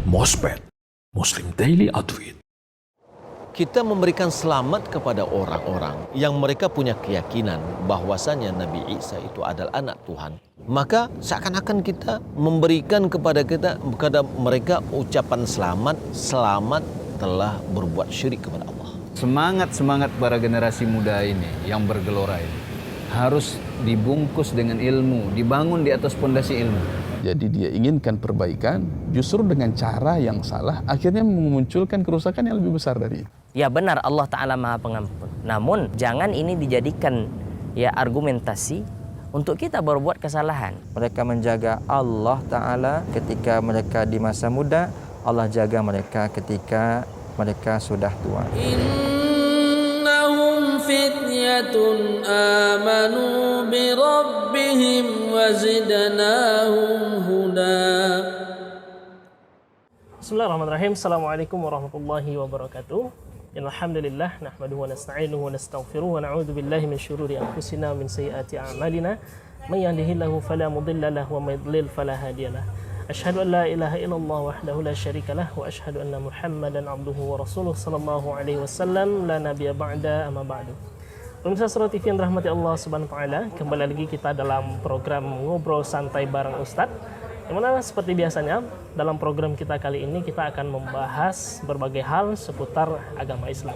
Mospet, Muslim Daily Outfit. Kita memberikan selamat kepada orang-orang yang mereka punya keyakinan bahwasanya Nabi Isa itu adalah anak Tuhan. Maka seakan-akan kita memberikan kepada mereka ucapan selamat telah berbuat syirik kepada Allah. Semangat para generasi muda ini yang bergelora ini harus dibungkus dengan ilmu, dibangun di atas pondasi ilmu. Jadi dia inginkan perbaikan justru dengan cara yang salah, akhirnya memunculkan kerusakan yang lebih besar dari itu. Ya benar, Allah Ta'ala Maha Pengampun. Namun jangan ini dijadikan argumentasi untuk kita berbuat kesalahan. Mereka menjaga Allah Ta'ala ketika mereka di masa muda, Allah jaga mereka ketika mereka sudah tua. Innahum fityatun amanu bi rabbihim wa zidnahum huda. Bismillahirrahmanirrahim. Assalamualaikum warahmatullahi wabarakatuh. Alhamdulillah nahmaduhu wa nasta'inuhu wa nastaghfiruhu wa na'udzu billahi min syururi anfusina wa min sayyiati a'malina. May yahdihillahu fala mudilla lahu wa may yudlil fala hadiyalah. Asyhadu an la ilaha illallah wahdahu la syarikalah wa asyhadu anna Muhammadan abduhu wa rasuluh sallallahu alaihi wasallam la nabiyya ba'da amma ba'du. Pemirsa Surah TV yang dirahmati Allah Subhanahu wa taala, kembali lagi kita dalam program Ngobrol Santai bareng Ustadz. Yang mana seperti biasanya dalam program kita kali ini kita akan membahas berbagai hal seputar agama Islam.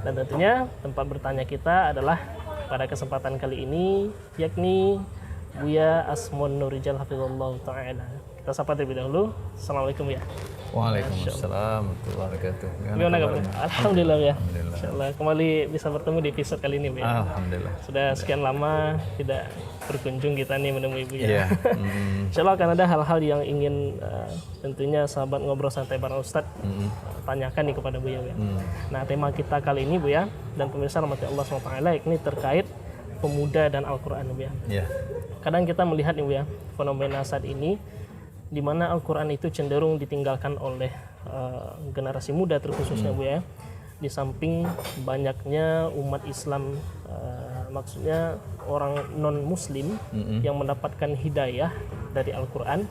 Dan tentunya tempat bertanya kita adalah pada kesempatan kali ini yakni Buya Asmun Nurijal Hafizullah Ta'ala. Kita sapa terlebih dahulu. Assalamualaikum ya. Waalaikumsalam warahmatullahi wabarakatuh. Gimana kabarnya? Alhamdulillah ya. Insyaallah kembali bisa bertemu di episode kali ini ya. Alhamdulillah. Sudah sekian lama tidak berkunjung kita nih menemui Ibu ya. Iya. Insyaallah akan ada hal-hal yang ingin tentunya sahabat ngobrol santai bareng Ustadz tanyakan nih kepada Bu ya. Nah, tema kita kali ini Bu ya dan pemirsa rahmati Allah SWT ini terkait pemuda dan Al-Qur'an Bu ya. Iya. Kadang kita melihat nih Bu ya, fenomena saat ini di mana Al-Quran itu cenderung ditinggalkan oleh generasi muda terkhususnya Bu ya. Di samping banyaknya umat Islam, maksudnya orang non-Muslim yang mendapatkan hidayah dari Al-Quran.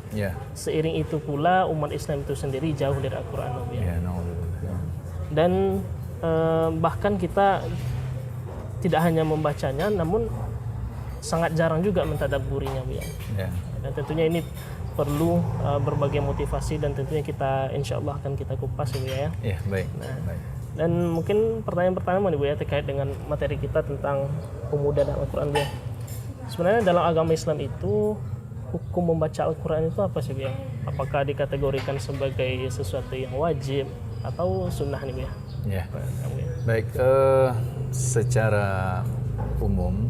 Seiring itu pula umat Islam itu sendiri jauh dari Al-Quran Bu ya. Dan bahkan kita tidak hanya membacanya, namun sangat jarang juga mentadabburinya Bu ya. Dan tentunya ini perlu berbagai motivasi dan tentunya kita insya Allah akan kita kupas Bu ya. Iya, baik. Nah, baik. Dan mungkin pertanyaan pertama nih Bu ya terkait dengan materi kita tentang pemuda dan Al-Quran Bu ya. Sebenarnya dalam agama Islam itu hukum membaca Al-Quran itu apa sih Bu ya? Apakah dikategorikan sebagai sesuatu yang wajib atau sunnah nih Bu ya? Ya. Baik, secara umum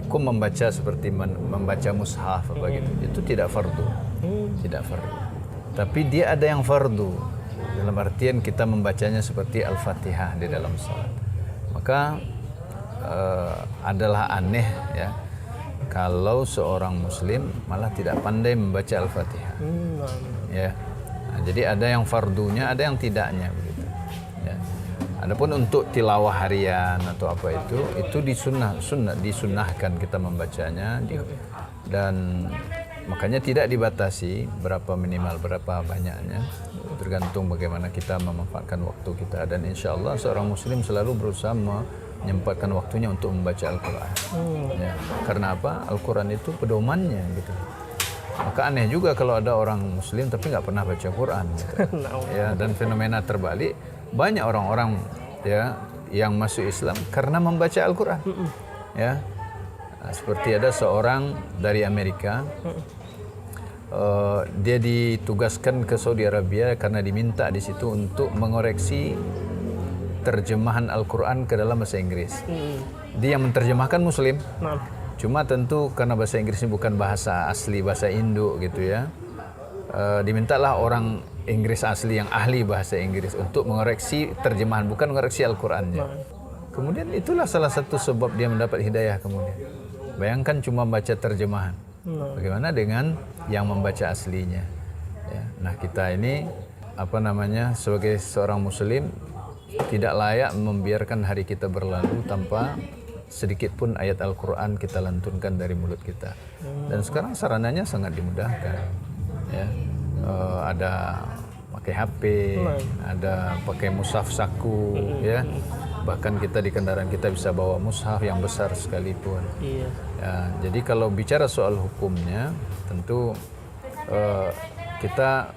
hukum membaca seperti membaca mushaf begitu itu tidak fardu. Tidak fardu. Tapi dia ada yang fardu. Dalam artian kita membacanya seperti Al-Fatihah di dalam salat. Maka adalah aneh ya kalau seorang muslim malah tidak pandai membaca Al-Fatihah. Ya. Nah, jadi ada yang fardunya, ada yang tidaknya begitu. Ya. Adapun untuk tilawah harian atau apa itu disunnahkan kita membacanya dan makanya tidak dibatasi berapa minimal berapa banyaknya, tergantung bagaimana kita memanfaatkan waktu kita. Dan insya Allah seorang muslim selalu berusaha menyempatkan waktunya untuk membaca Al-Quran. Ya. Karena apa? Al-Quran itu pedomannya gitu. Maka aneh juga kalau ada orang muslim tapi nggak pernah baca Quran gitu. Ya, dan fenomena terbalik, banyak orang-orang ya yang masuk Islam karena membaca Al-Quran. Ya. Nah, seperti ada seorang dari Amerika, dia ditugaskan ke Saudi Arabia karena diminta di situ untuk mengoreksi terjemahan Al-Quran ke dalam bahasa Inggris. Dia yang menerjemahkan Muslim. Cuma tentu karena bahasa Inggris ini bukan bahasa asli, bahasa Indo gitu ya. Dimintalah orang Inggris asli yang ahli bahasa Inggris untuk mengoreksi terjemahan, bukan mengoreksi Al-Qurannya. Kemudian itulah salah satu sebab dia mendapat hidayah kemudian. Bayangkan cuma baca terjemahan. Bagaimana dengan yang membaca aslinya? Ya. Nah, kita ini sebagai seorang muslim tidak layak membiarkan hari kita berlalu tanpa sedikit pun ayat Al-Quran kita lantunkan dari mulut kita. Dan sekarang sarananya sangat dimudahkan. Ya. Ada pakai HP, ada pakai mushaf saku, ya. Bahkan kita di kendaraan kita bisa bawa mushaf yang besar sekalipun. Iya. Ya, jadi kalau bicara soal hukumnya, tentu kita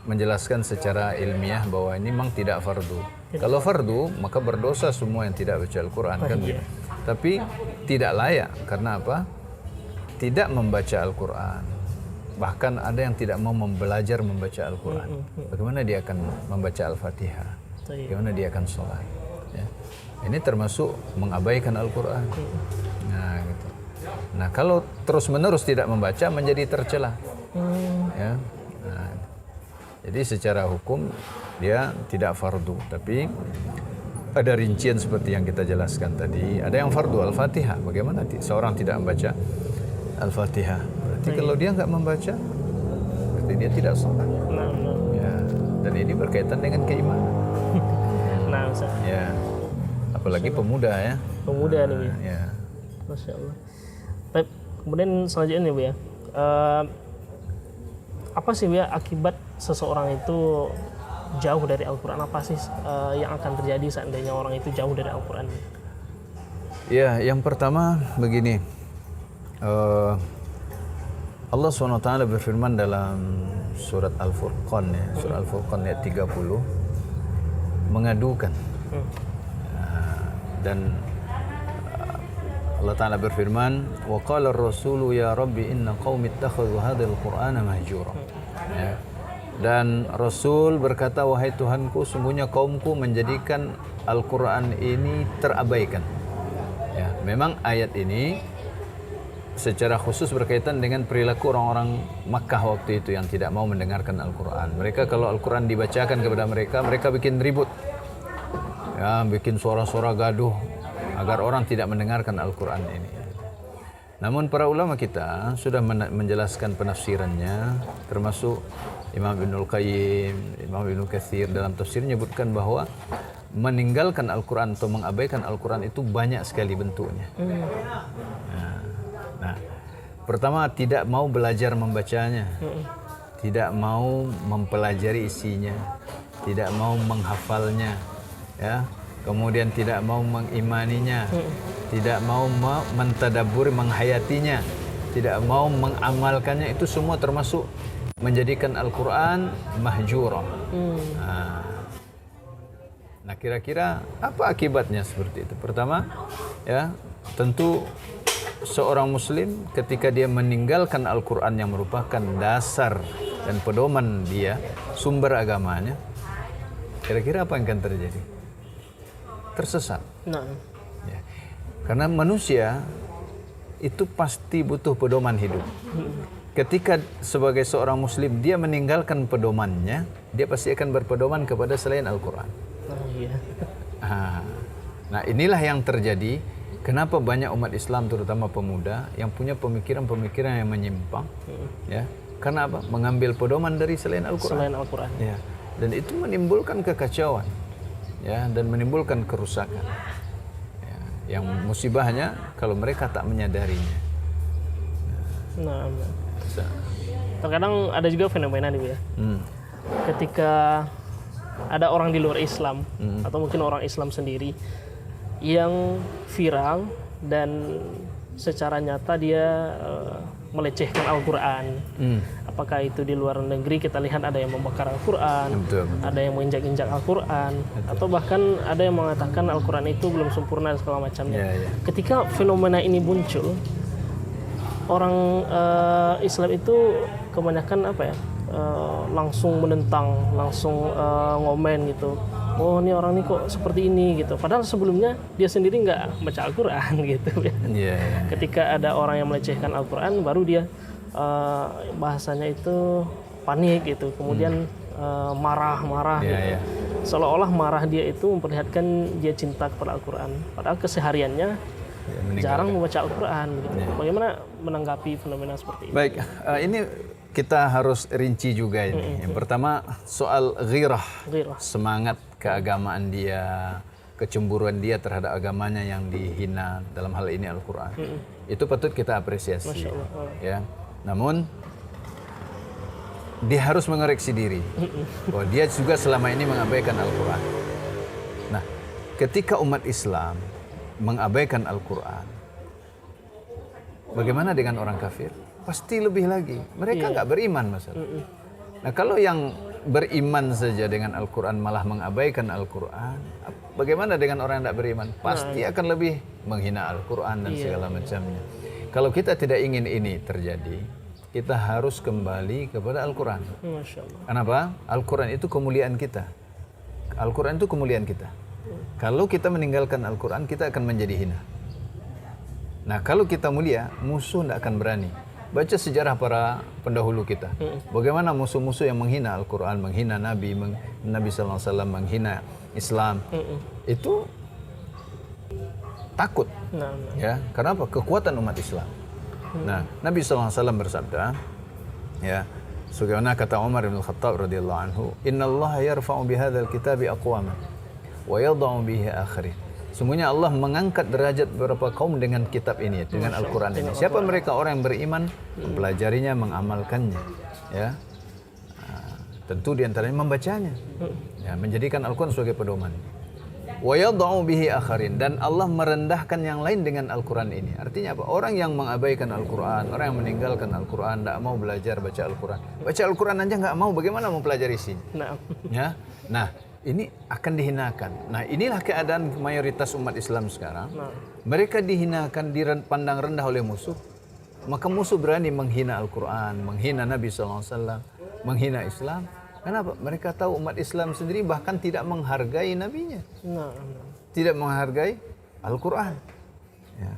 menjelaskan secara ilmiah bahwa ini memang tidak fardu. Kalau fardu, maka berdosa semua yang tidak baca Al-Quran, kan? Tapi tidak layak, karena apa? Tidak membaca Al-Quran. Bahkan ada yang tidak mau belajar membaca Al-Quran. Bagaimana dia akan membaca Al-Fatihah? Bagaimana dia akan sholat? Ya. Ini termasuk mengabaikan Al-Quran. Nah, gitu. Nah, kalau terus-menerus tidak membaca menjadi tercela. Ya. Nah, jadi secara hukum dia tidak fardu, tapi ada rincian seperti yang kita jelaskan tadi. Ada yang fardu Al-Fatihah. Bagaimana seorang tidak membaca Al-Fatihah? Berarti kalau dia nggak membaca, berarti dia tidak sholat. Ya. Dan ini berkaitan dengan keimanan. Nah, Ustaz. Ya. Apalagi pemuda ya. Pemuda nih, ya. Masya Allah. Baik, kemudian selanjutnya Bu ya. Apa sih ya akibat seseorang itu jauh dari Al-Quran? Apa sih yang akan terjadi seandainya orang itu jauh dari Al-Quran? Ya, yang pertama begini. Allah SWT berfirman dalam surat Al-Furqan, ya, surat Al-Furqan ayat 30, mengadukan. Dan Allah Ta'ala berfirman, wa qala ar-rasulu ya rabbi inna qaumi ittakhadhu hadzal qur'ana mahjura. Ya. Dan Rasul berkata, wahai Tuhanku, sungguhnya kaumku menjadikan Al-Quran ini terabaikan. Ya, memang ayat ini secara khusus berkaitan dengan perilaku orang-orang Makkah waktu itu yang tidak mau mendengarkan Al-Quran. Mereka kalau Al-Quran dibacakan kepada mereka, mereka bikin ribut, ya, bikin suara-suara gaduh agar orang tidak mendengarkan Al-Quran ini. Namun para ulama kita sudah menjelaskan penafsirannya, termasuk Imam Ibnul Qayyim, Imam Ibnu Katsir dalam tafsir menyebutkan bahwa meninggalkan Al-Quran atau mengabaikan Al-Quran itu banyak sekali bentuknya. Nah, pertama tidak mau belajar membacanya, tidak mau mempelajari isinya, tidak mau menghafalnya, ya. Kemudian tidak mau mengimaninya, tidak mau mentadabburi, menghayatinya, tidak mau mengamalkannya. Itu semua termasuk menjadikan Al-Quran mahjura. Nah, kira-kira apa akibatnya seperti itu? Pertama, ya, tentu seorang muslim ketika dia meninggalkan Al-Quran yang merupakan dasar dan pedoman dia, sumber agamanya, kira-kira apa yang akan terjadi? Tersesat. Nah. Ya. Karena manusia itu pasti butuh pedoman hidup. Ketika sebagai seorang muslim dia meninggalkan pedomannya, dia pasti akan berpedoman kepada selain Al-Quran. Iya. Nah, inilah yang terjadi. Kenapa banyak umat Islam terutama pemuda yang punya pemikiran-pemikiran yang menyimpang, ya? Karena apa? Mengambil pedoman dari selain Al-Quran. Selain Al-Quran. Ya. Dan itu menimbulkan kekacauan, ya, dan menimbulkan kerusakan. Ya. Yang musibahnya kalau mereka tak menyadarinya. Nah, terkadang ada juga fenomena nih ya. Ketika ada orang di luar Islam atau mungkin orang Islam sendiri yang viral dan secara nyata dia melecehkan Al-Quran. Apakah itu di luar negeri kita lihat ada yang membakar Al-Quran, ada yang menginjak-injak Al-Quran, atau bahkan ada yang mengatakan Al-Quran itu belum sempurna dan segala macamnya. Ketika fenomena ini muncul, orang Islam itu kebanyakan apa ya, langsung menentang, langsung ngomen gitu. Oh, ini orang ini kok seperti ini gitu. Padahal sebelumnya dia sendiri nggak baca Al-Quran gitu ya. Ketika ada orang yang melecehkan Al-Quran, baru dia bahasanya itu panik gitu. Kemudian marah-marah gitu. Seolah-olah marah dia itu memperlihatkan dia cinta kepada Al-Quran. Padahal kesehariannya jarang membaca Al-Quran gitu. Bagaimana menanggapi fenomena seperti ini? Baik, ini kita harus rinci juga ini. Yang pertama soal ghirah, semangat keagamaan dia, kecemburuan dia terhadap agamanya yang dihina, dalam hal ini Al-Quran. Itu patut kita apresiasi. Masya Allah. Ya. Namun dia harus mengoreksi diri bahwa dia juga selama ini mengabaikan Al-Quran. Nah, ketika umat Islam mengabaikan Al-Quran, bagaimana dengan orang kafir? Pasti lebih lagi. Mereka nggak beriman masalah. Nah, kalau yang beriman saja dengan Al-Quran malah mengabaikan Al-Quran, bagaimana dengan orang yang tidak beriman? Pasti akan lebih menghina Al-Quran dan segala macamnya. Kalau kita tidak ingin ini terjadi, kita harus kembali kepada Al-Quran. Masya Allah. Kenapa? Al-Quran itu kemuliaan kita. Al-Quran itu kemuliaan kita. Kalau kita meninggalkan Al-Quran, kita akan menjadi hina. Nah, kalau kita mulia, musuh tidak akan berani. Baca sejarah para pendahulu kita. Bagaimana musuh-musuh yang menghina Al-Quran, menghina Nabi, Nabi SAW, menghina Islam. Itu takut. Ya, karena apa? Kekuatan umat Islam. Nah, Nabi SAW bersabda, ya, sebagaimana kata Umar bin Khattab radhiyallahu anhu, "Innallaha yarfa'u bihadzal kitabi aqwaman wa yadh'u bihi akharin." Sungguhnya Allah mengangkat derajat beberapa kaum dengan kitab ini, dengan Al-Quran ini. Siapa mereka? Orang yang beriman, mempelajarinya, mengamalkannya. Ya, tentu diantaranya membacanya, ya, menjadikan Al-Quran sebagai pedoman. Wa yadh'u bihi akharin, dan Allah merendahkan yang lain dengan Al-Quran ini. Artinya apa? Orang yang mengabaikan Al-Quran, orang yang meninggalkan Al-Quran, tidak mau belajar baca Al-Quran. Baca Al-Quran aja nggak mau, bagaimana mau pelajari isinya? Ya, nah, ini akan dihinakan. Nah, inilah keadaan mayoritas umat Islam sekarang. Mereka dihinakan, dipandang rendah oleh musuh. Maka musuh berani menghina Al-Quran, menghina Nabi SAW, menghina Islam. Kenapa? Mereka tahu umat Islam sendiri bahkan tidak menghargai nabinya. Tidak menghargai Al-Quran. Ya.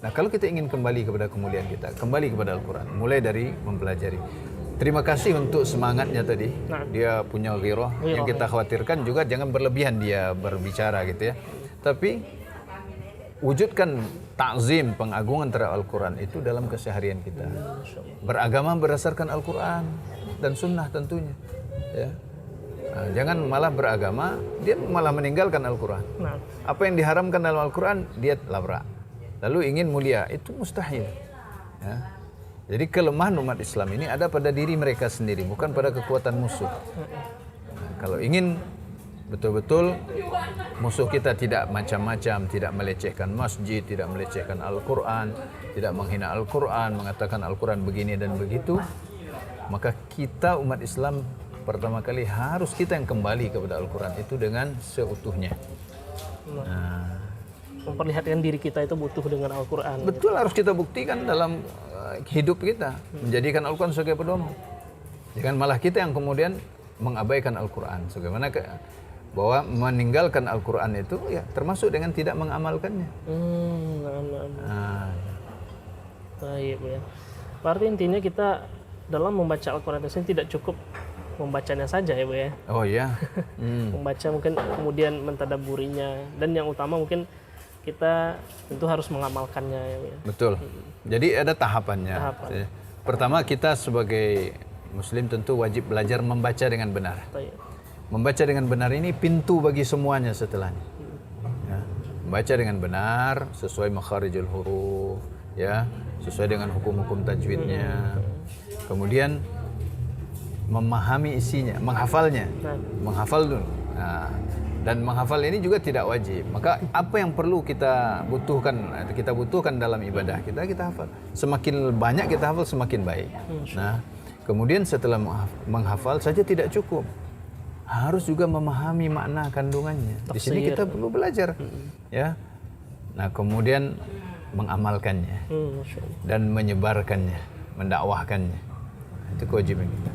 Nah, kalau kita ingin kembali kepada kemuliaan kita, kembali kepada Al-Quran, mulai dari mempelajari. Terima kasih untuk semangatnya tadi. Dia punya ghirah. Yang kita khawatirkan juga jangan berlebihan dia berbicara gitu ya. Tapi wujudkan takzim, pengagungan terhadap Al-Quran itu dalam keseharian kita. Beragama berdasarkan Al-Quran dan sunnah tentunya. Ya. Nah, jangan malah beragama, dia malah meninggalkan Al-Quran. Apa yang diharamkan dalam Al-Quran, dia labrak. Lalu ingin mulia, itu mustahil. Ya. Jadi kelemahan umat Islam ini ada pada diri mereka sendiri, bukan pada kekuatan musuh. Nah, kalau ingin betul-betul musuh kita tidak macam-macam, tidak melecehkan masjid, tidak melecehkan Al-Quran, tidak menghina Al-Quran, mengatakan Al-Quran begini dan begitu, maka kita umat Islam pertama kali harus kita yang kembali kepada Al-Quran itu dengan seutuhnya. Nah, memperlihatkan diri kita itu butuh dengan Al-Quran. Betul, harus kita buktikan dalam hidup kita, menjadikan Al-Quran sebagai pedoman. Jangan malah kita yang kemudian mengabaikan Al-Quran. Sebagaimana bahwa meninggalkan Al-Quran itu ya termasuk dengan tidak mengamalkannya. Baik, Bu ya. Berarti intinya kita dalam membaca Al-Quran itu tidak cukup membacanya saja ya, Bu ya. Oh iya. Membaca mungkin kemudian mentadaburinya, dan yang utama mungkin kita tentu harus mengamalkannya ya, Bu ya. Betul. Jadi ada tahapannya. Pertama, kita sebagai Muslim tentu wajib belajar membaca dengan benar. Membaca dengan benar ini pintu bagi semuanya setelahnya. Ya. Membaca dengan benar sesuai makharijul huruf, ya, sesuai dengan hukum-hukum tajwidnya. Kemudian memahami isinya, menghafalnya, menghafal dulu. Nah, dan menghafal ini juga tidak wajib. Maka apa yang perlu kita butuhkan dalam ibadah kita hafal. Semakin banyak kita hafal semakin baik. Nah, kemudian setelah menghafal saja tidak cukup. Harus juga memahami makna kandungannya. Di sini kita perlu belajar. Ya. Nah, kemudian mengamalkannya dan menyebarkannya, mendakwahkannya. Itu kewajiban kita.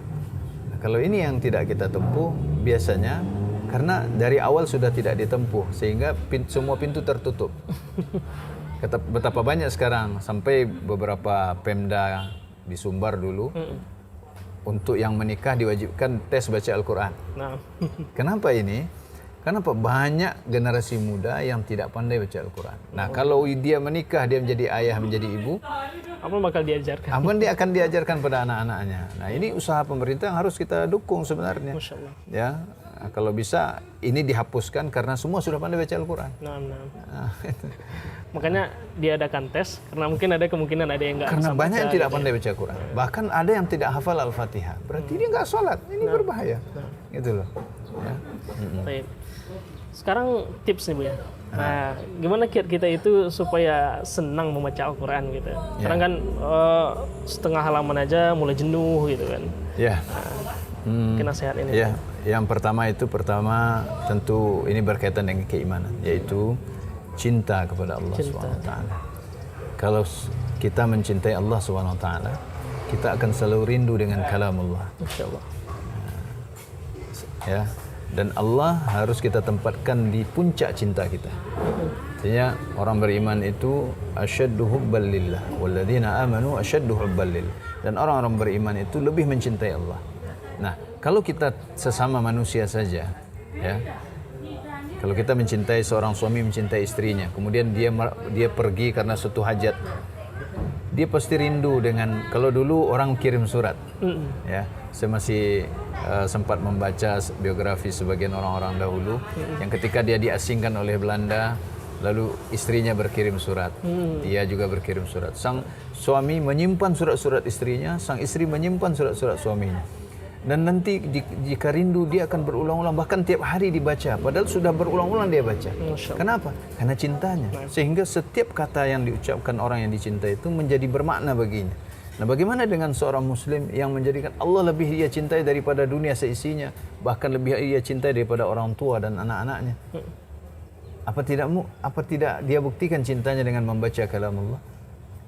Nah, kalau ini yang tidak kita tempuh, biasanya karena dari awal sudah tidak ditempuh sehingga semua pintu tertutup. Betapa banyak sekarang, sampai beberapa Pemda di Sumbar dulu untuk yang menikah diwajibkan tes baca Al-Quran. Kenapa ini? Kenapa banyak generasi muda yang tidak pandai baca Al-Quran. Nah, kalau dia menikah, dia menjadi ayah, menjadi ibu, apa bakal diajarkan? Apa dia akan diajarkan pada anak-anaknya. Nah, ini usaha pemerintah yang harus kita dukung sebenarnya. Masya Allah. Ya, kalau bisa ini dihapuskan karena semua sudah pandai baca Al-Quran. Makanya diadakan tes karena mungkin ada kemungkinan ada yang nggak Karena bisa banyak yang baca, tidak gitu pandai ya. baca Quran. Bahkan ada yang tidak hafal Al-Fatihah. Berarti dia nggak sholat. Ini berbahaya. Gitu loh. Ya. Baik. Sekarang tips nih Bu ya. Nah, gimana kita itu supaya senang membaca Al-Quran gitu? Sekarang kan setengah halaman aja mulai jenuh gitu kan. Ya. Mungkin nasihat ini. Ya, yang pertama tentu ini berkaitan dengan keimanan, yaitu cinta kepada Allah SWT. Kalau kita mencintai Allah SWT, kita akan selalu rindu dengan kalamullah. Masya Allah. Ya, dan Allah harus kita tempatkan di puncak cinta kita. Artinya orang beriman itu asyaddu hubban lillah, walladzina amanu asyaddu hubban lillah. Dan orang-orang beriman itu lebih mencintai Allah. Nah, kalau kita sesama manusia saja, ya, kalau kita mencintai seorang suami mencintai istrinya, kemudian dia pergi karena suatu hajat, dia pasti rindu dengan, kalau dulu orang kirim surat, ya, saya masih sempat membaca biografi sebagian orang-orang dahulu, yang ketika dia diasingkan oleh Belanda, lalu istrinya berkirim surat, dia juga berkirim surat. Sang suami menyimpan surat-surat istrinya, sang istri menyimpan surat-surat suaminya. Dan nanti jika rindu dia akan berulang-ulang, bahkan tiap hari dibaca, padahal sudah berulang-ulang dia baca. Kenapa? Karena cintanya. Sehingga setiap kata yang diucapkan orang yang dicintai itu menjadi bermakna baginya. Nah, bagaimana dengan seorang muslim yang menjadikan Allah lebih dia cintai daripada dunia seisinya, bahkan lebih dia cintai daripada orang tua dan anak-anaknya? Apa tidak dia buktikan cintanya dengan membaca kalam Allah?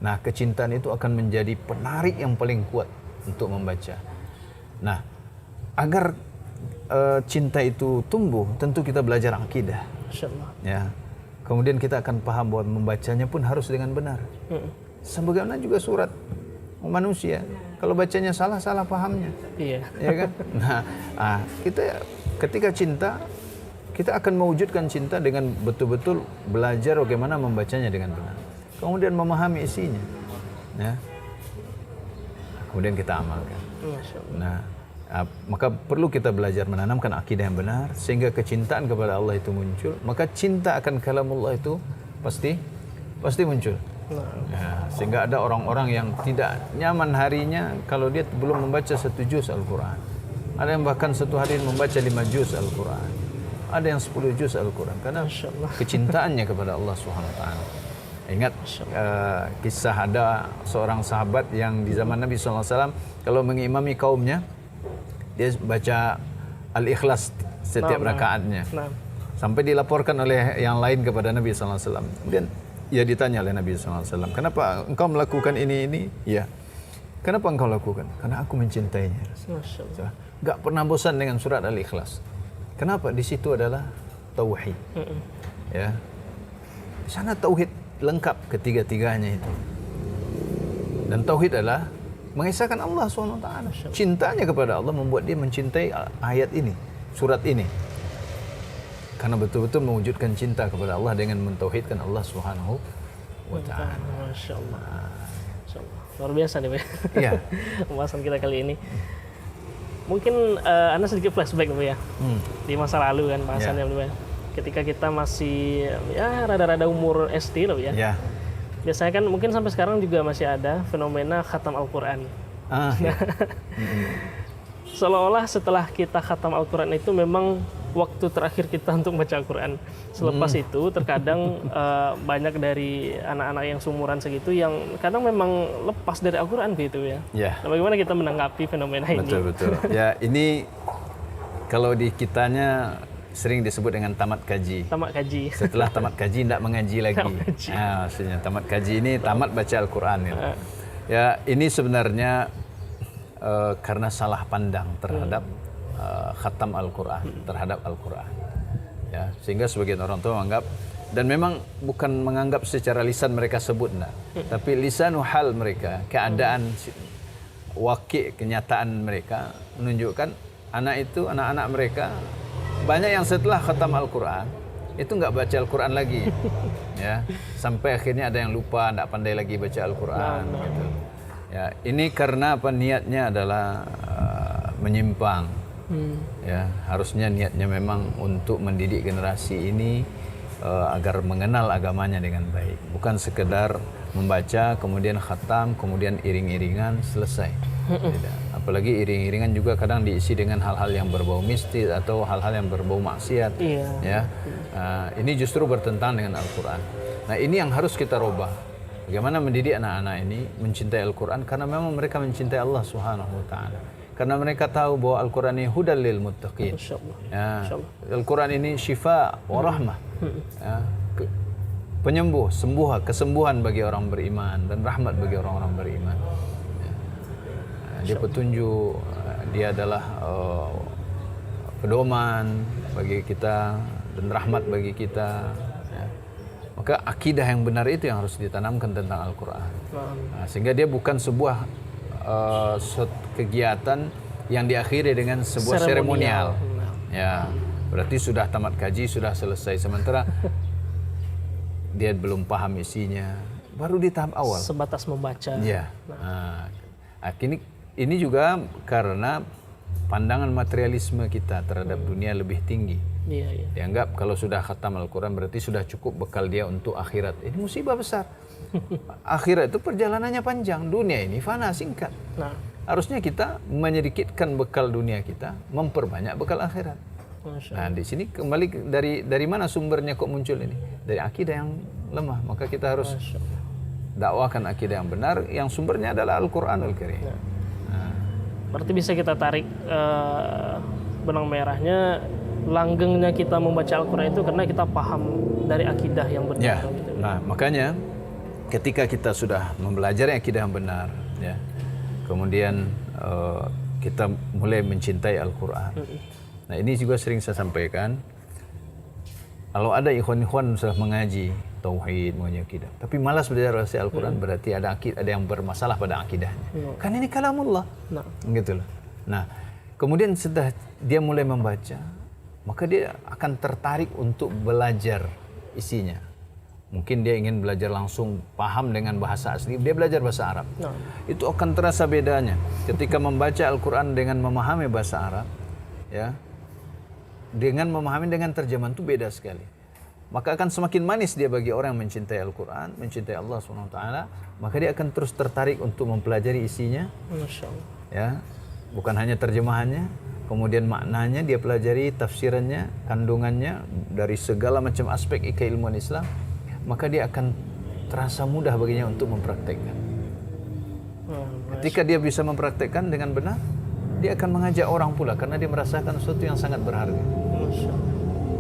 Nah, kecintaan itu akan menjadi penarik yang paling kuat untuk membaca. Nah, agar cinta itu tumbuh, tentu kita belajar akidah. Ya. Kemudian kita akan paham bahwa membacanya pun harus dengan benar. Sebagaimana juga surat manusia, kalau bacanya salah pahamnya. Iya. Ya kan? Nah, kita ketika cinta, kita akan mewujudkan cinta dengan betul-betul belajar bagaimana membacanya dengan benar. Kemudian memahami isinya. Ya. Kemudian kita amalkan. Nah, maka perlu kita belajar menanamkan akidah yang benar sehingga kecintaan kepada Allah itu muncul. Maka cinta akan kalamullah itu pasti muncul. Ya, sehingga ada orang-orang yang tidak nyaman harinya kalau dia belum membaca 1 juz Al-Quran. Ada yang bahkan satu hari membaca 5 juz Al-Quran. Ada yang 10 juz Al-Quran karena kecintaannya kepada Allah SWT. Ingat kisah ada seorang sahabat yang di zaman Nabi SAW kalau mengimami kaumnya, dia baca Al-Ikhlas setiap rakaatnya. Sampai dilaporkan oleh yang lain kepada Nabi SAW. Kemudian ia ditanya oleh Nabi SAW, kenapa engkau melakukan ini? Ya. Kenapa engkau lakukan? Karena aku mencintainya. Gak pernah bosan dengan surat Al-Ikhlas. Kenapa? Di situ adalah tauhid. Ya. Di sana tauhid lengkap ketiga-tiganya itu. Dan tauhid adalah mengesahkan Allah SWT. Cintanya kepada Allah membuat dia mencintai ayat ini, surat ini. Karena betul-betul mewujudkan cinta kepada Allah dengan mentauhidkan Allah Subhanahu wa ta'ala. Masya Allah. Luar biasa nih, Pak. Iya. Pembahasan kita kali ini. Mungkin Anda sedikit flashback nih, Pak ya. Di masa lalu kan bahasannya, Pak. Ketika kita masih ya rada-rada umur SD loh ya. Ya. Biasanya kan mungkin sampai sekarang juga masih ada fenomena khatam Al-Quran. Seolah-olah setelah kita khatam Al-Quran itu memang waktu terakhir kita untuk baca Al-Quran. Selepas itu terkadang banyak dari anak-anak yang seumuran segitu yang kadang memang lepas dari Al-Quran gitu ya. Nah, bagaimana kita menanggapi fenomena ini? Betul. Ya, ini kalau di kitanya sering disebut dengan tamat kaji. Tamat kaji. Setelah tamat kaji tidak mengaji lagi. Nah, maksudnya tamat kaji ini tamat baca Al-Quran. Ya, ini sebenarnya karena salah pandang terhadap khatam Al-Quran, terhadap Al-Quran. Ya, sehingga sebagian orang tua menganggap, dan memang bukan menganggap secara lisan mereka sebut, tapi lisanu hal mereka, keadaan wakil kenyataan mereka menunjukkan anak-anak mereka banyak yang setelah khatam Al-Quran itu nggak baca Al-Quran lagi, ya, sampai akhirnya ada yang lupa, nggak pandai lagi baca Al-Quran. Gitu. Ya, ini karena apa, niatnya adalah menyimpang, Ya, harusnya niatnya memang untuk mendidik generasi ini agar mengenal agamanya dengan baik, bukan sekedar membaca kemudian khatam kemudian iring-iringan selesai. Tidak. Apalagi iring-iringan juga kadang diisi dengan hal-hal yang berbau mistis atau hal-hal yang berbau maksiat. Ya, ini justru bertentangan dengan Al-Quran. Nah, ini yang harus kita rubah. Bagaimana mendidik anak-anak ini mencintai Al-Quran, karena memang mereka mencintai Allah Subhanahu wa taala. Karena mereka tahu bahwa Al-Quran ini hudal lil muttaqin. Ya, Al-Quran ini syifa wa rahmah. Ya, penyembuh, kesembuhan bagi orang beriman dan rahmat bagi orang-orang beriman. Ya. Dia petunjuk, dia adalah pedoman bagi kita dan rahmat bagi kita. Ya. Maka akidah yang benar itu yang harus ditanamkan tentang Al-Quran. Nah, sehingga dia bukan sebuah kegiatan yang diakhiri dengan sebuah seremonial. Ya, berarti sudah tamat kaji, sudah selesai. Sementara dia belum paham isinya, baru di tahap awal. Sebatas membaca. Ya. Ini juga karena pandangan materialisme kita terhadap dunia lebih tinggi. Dianggap kalau sudah khatam Al-Quran berarti sudah cukup bekal dia untuk akhirat. Ini musibah besar. Akhirat itu perjalanannya panjang, dunia ini fana, singkat. Nah, harusnya kita menyedikitkan bekal dunia kita, memperbanyak bekal akhirat. Nah, di sini kembali dari mana sumbernya kok muncul ini? Dari akidah yang lemah. Maka kita harus dakwakan akidah yang benar, yang sumbernya adalah Al-Quranul Karim. Berarti bisa kita tarik benang merahnya, langgengnya kita membaca Al-Quran itu karena kita paham dari akidah yang benar. Ya. Nah, makanya ketika kita sudah mempelajari akidah yang benar, ya, kemudian kita mulai mencintai Al-Quran. Nah, ini juga sering saya sampaikan. Kalau ada ikhwan-ikhwan sudah mengaji tauhid, mengaji akidah, tapi malas belajar Al-Quran, berarti ada yang bermasalah pada akidahnya. Kan ini kalamullah. Gitu loh. Nah, kemudian setelah dia mulai membaca, maka dia akan tertarik untuk belajar isinya. Mungkin dia ingin belajar langsung paham dengan bahasa asli, dia belajar bahasa Arab. Itu akan terasa bedanya ketika membaca Al-Quran dengan memahami bahasa Arab, ya, dengan memahami dengan terjemahan itu beda sekali. Maka akan semakin manis dia bagi orang yang mencintai Al-Quran, mencintai Allah SWT, maka dia akan terus tertarik untuk mempelajari isinya. Ya, bukan hanya terjemahannya, kemudian maknanya dia pelajari, tafsirannya, kandungannya dari segala macam aspek keilmuan Islam, maka dia akan terasa mudah baginya untuk mempraktekkan. Ketika dia bisa mempraktekkan dengan benar, dia akan mengajak orang pula karena dia merasakan sesuatu yang sangat berharga.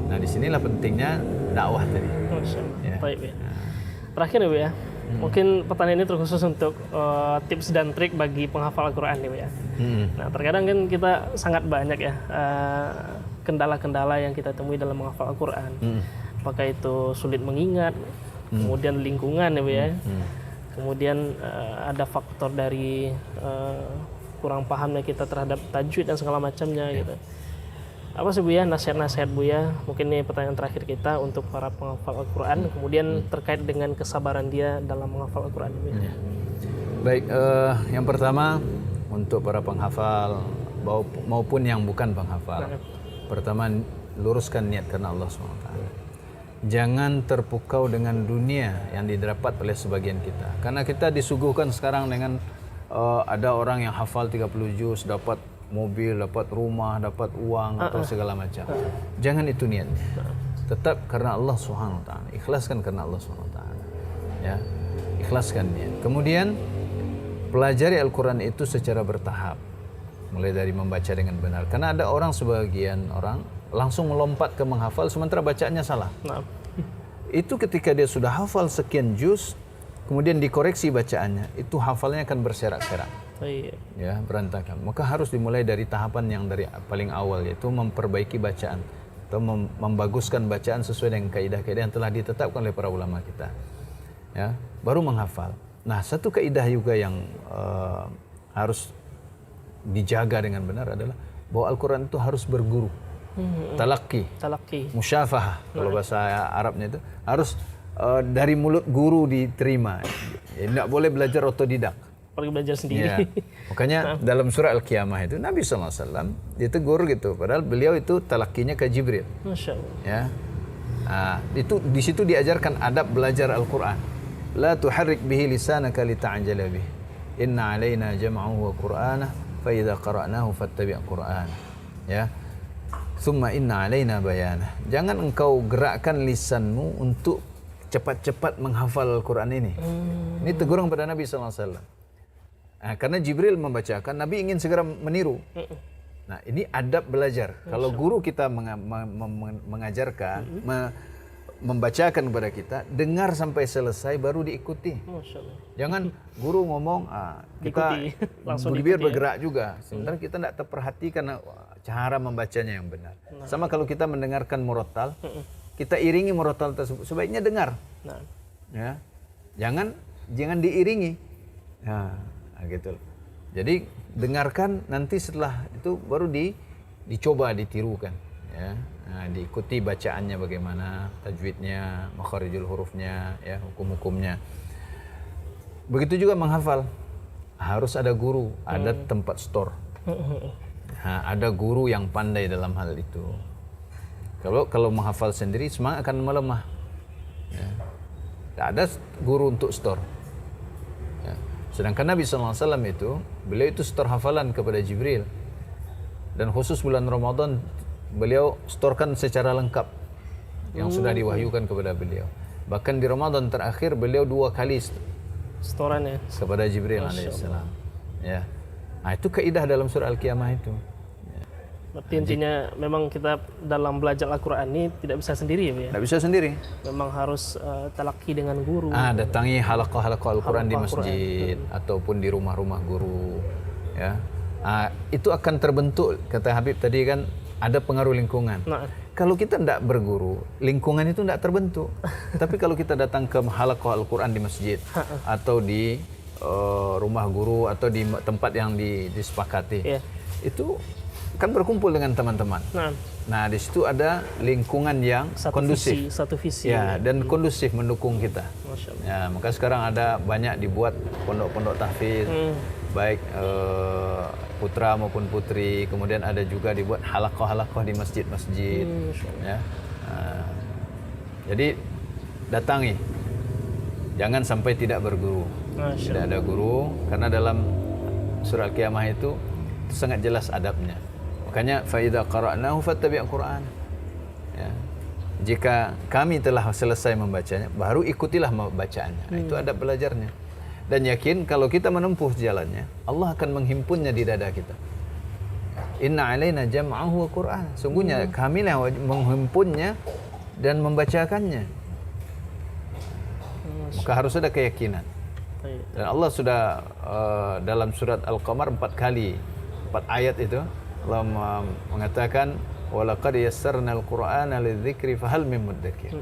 Nah, disinilah pentingnya dakwah tadi. Ya. Baik, ya. Terakhir ya Bu ya, mungkin pertanyaan ini terkhusus untuk tips dan trik bagi penghafal Al-Quran nih Bu ya. Nah, terkadang kan kita sangat banyak ya kendala-kendala yang kita temui dalam menghafal Al-Quran. Apakah itu sulit mengingat, kemudian lingkungan ya Bu ya, kemudian ada faktor dari kurang pahamnya kita terhadap tajwid dan segala macamnya gitu. Apa sih Bu ya nasihat-nasihat Bu ya? Mungkin ini pertanyaan terakhir kita untuk para penghafal Al-Quran, kemudian terkait dengan kesabaran dia dalam menghafal Al-Quran. Baik, yang pertama untuk para penghafal maupun yang bukan penghafal. Pertama, luruskan niat karena Allah SWT. Jangan terpukau dengan dunia yang didapat oleh sebagian kita. Karena kita disuguhkan sekarang dengan ada orang yang hafal 30 juz, dapat mobil, dapat rumah, dapat uang atau segala macam. Jangan itu niatnya. Tetap karena Allah Subhanahu wa taala. Ikhlaskan karena Allah Subhanahu wa taala. Ya. Ikhlaskan niat. Kemudian pelajari Al-Qur'an itu secara bertahap. Mulai dari membaca dengan benar. Karena ada sebagian orang langsung melompat ke menghafal sementara bacaannya salah. Itu ketika dia sudah hafal sekian juz, kemudian dikoreksi bacaannya, itu hafalnya akan berserak-serak. Ya, berantakan. Maka harus dimulai dari tahapan yang dari paling awal, yaitu memperbaiki bacaan atau membaguskan bacaan sesuai dengan kaidah-kaidah yang telah ditetapkan oleh para ulama kita. Ya, baru menghafal. Nah, satu kaidah juga yang harus dijaga dengan benar adalah bahwa Al-Quran itu harus berguru. Talaqi, musyafahah, kalau bahasa Arabnya itu harus dari mulut guru diterima. Tidak boleh belajar otodidak. Pergi belajar sendiri. Ya. Makanya dalam surah Al-Qiyamah itu Nabi SAW ditegur gitu, padahal beliau itu talakinya ke Jibril. Masya Allah. Ya, itu di situ diajarkan adab belajar Al-Quran. La tuharrik bihi lisanaka lita'jala bih. Inna alaina jam'ahu wa qur'anah fa idza qara'nahu fattabi' qur'an. Ya. Summa inna alaina bayanah. Jangan engkau gerakkan lisanmu untuk cepat-cepat menghafal Al-Quran ini. Ini teguran pada Nabi SAW. Karena Jibril membacakan, Nabi ingin segera meniru. Nah, ini adab belajar. Kalau guru kita mengajarkan, membacakan kepada kita, dengar sampai selesai baru diikuti. Jangan guru ngomong, kita langsung biar diikuti, bergerak juga. Sementara kita tidak terperhatikan cara membacanya yang benar. Sama kalau kita mendengarkan murattal, kita iringi murattal tersebut, sebaiknya dengar. Ya, jangan diiringi. Nah, gitu. Jadi dengarkan, nanti setelah itu baru dicoba ditirukan. Ya, diikuti bacaannya bagaimana, tajwidnya, makharijul hurufnya, ya, hukum-hukumnya. Begitu juga menghafal, harus ada guru, ada tempat store. Ada guru yang pandai dalam hal itu. Kalau menghafal sendiri semangat akan melemah. Ya. Tak ada guru untuk store. Ya. Sedangkan Nabi SAW itu, beliau itu store hafalan kepada Jibril. Dan khusus bulan Ramadan, beliau storekan secara lengkap yang sudah diwahyukan kepada beliau. Bahkan di Ramadan terakhir, beliau 2 kali Storan ya kepada Jibril alaihissalam. Ya. Nah, itu kaidah dalam surah Al-Qiyamah itu. Berarti intinya memang kita dalam belajar Al-Quran ini tidak bisa sendiri ya Bu ya? Tidak bisa sendiri. Memang harus talaki dengan guru. Datangi halaqah-halaqah Al-Quran di masjid ataupun di rumah-rumah guru. Ya. Itu akan terbentuk, kata Habib tadi kan, ada pengaruh lingkungan. Kalau kita tidak berguru, lingkungan itu tidak terbentuk. Tapi kalau kita datang ke halaqah Al-Quran di masjid atau di rumah guru atau di tempat yang disepakati, itu kan berkumpul dengan teman-teman. Nah, di situ ada lingkungan yang kondusif, satu visi ya, dan kondusif mendukung kita. Ya, maka sekarang ada banyak dibuat pondok-pondok tahfidz, baik putra maupun putri. Kemudian ada juga dibuat halaqah-halaqah di masjid-masjid. Ya. Jadi datangi, jangan sampai tidak berguru. Tidak ada guru, karena dalam surah Al-Qiyamah itu sangat jelas adabnya. Makanya fa idza qara'nahu fattabi' Qur'an. Ya. Jika kami telah selesai membacanya, baru ikutilah bacaannya. Itu adab belajarnya. Dan yakin kalau kita menempuh jalannya, Allah akan menghimpunnya di dada kita. Inna alaina jam'ahu wa Qur'an. Sungguhnya kamilah menghimpunnya dan membacakannya. Maka harus ada keyakinan. Dan Allah sudah dalam surat Al-Qamar 4 kali, 4 ayat itu Allah mengatakan walaqad yassarnal Qur'ana lidzikri fahal mim mudzakir.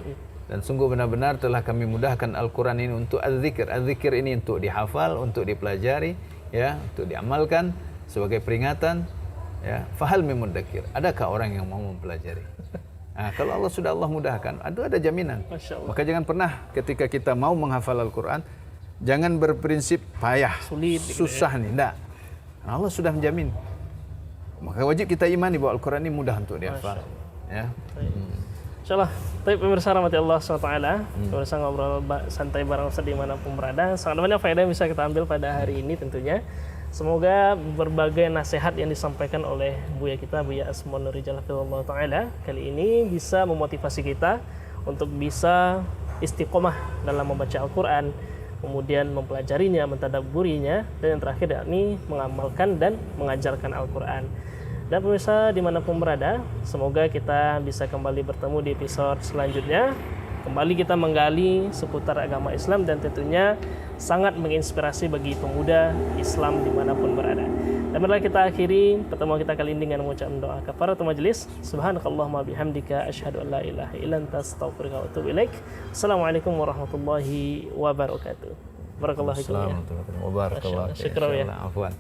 Dan sungguh benar-benar telah kami mudahkan Al-Quran ini untuk az-zikr. Az-zikr ini untuk dihafal, untuk dipelajari, ya, untuk diamalkan sebagai peringatan, ya. Fahal mim mudzakir. Adakah orang yang mau mempelajari? Kalau Allah sudah mudahkan, ada jaminan. Maka jangan pernah ketika kita mau menghafal Al-Quran, jangan berprinsip payah, sulit, susah nih. Enggak. Allah sudah menjamin. Maka wajib kita imani bahwa Al-Quran ini mudah untuk dihafal. Ya. InsyaAllah. Tapi pemirsa rahmati Allah SWT, pemirsa ngobrol santai bareng Ustaz dimanapun berada, sangat banyak faedah yang bisa kita ambil pada hari ini tentunya. Semoga berbagai nasihat yang disampaikan oleh Buya kita, Buya Asmaul Rijal Hafizahullah Ta'ala, kali ini bisa memotivasi kita untuk bisa istiqomah dalam membaca Al-Quran, kemudian mempelajarinya, mentadabburinya, dan yang terakhir yakni mengamalkan dan mengajarkan Al-Quran. Dan pemirsa dimanapun berada, semoga kita bisa kembali bertemu di episode selanjutnya. Kembali kita menggali seputar agama Islam dan tentunya sangat menginspirasi bagi pemuda Islam dimanapun berada. Dan marilah kita akhiri pertemuan kita kali ini dengan mengucapkan doa kafaratul majelis. Subhanakallahumma bihamdika asyhadu an la ilaha illa anta astaghfiruka wa atubu ilaik. Assalamualaikum warahmatullahi wabarakatuh. Barakallahu fiikum. Assalamualaikum warahmatullahi wabarakatuh. Syukran ya. Afwan.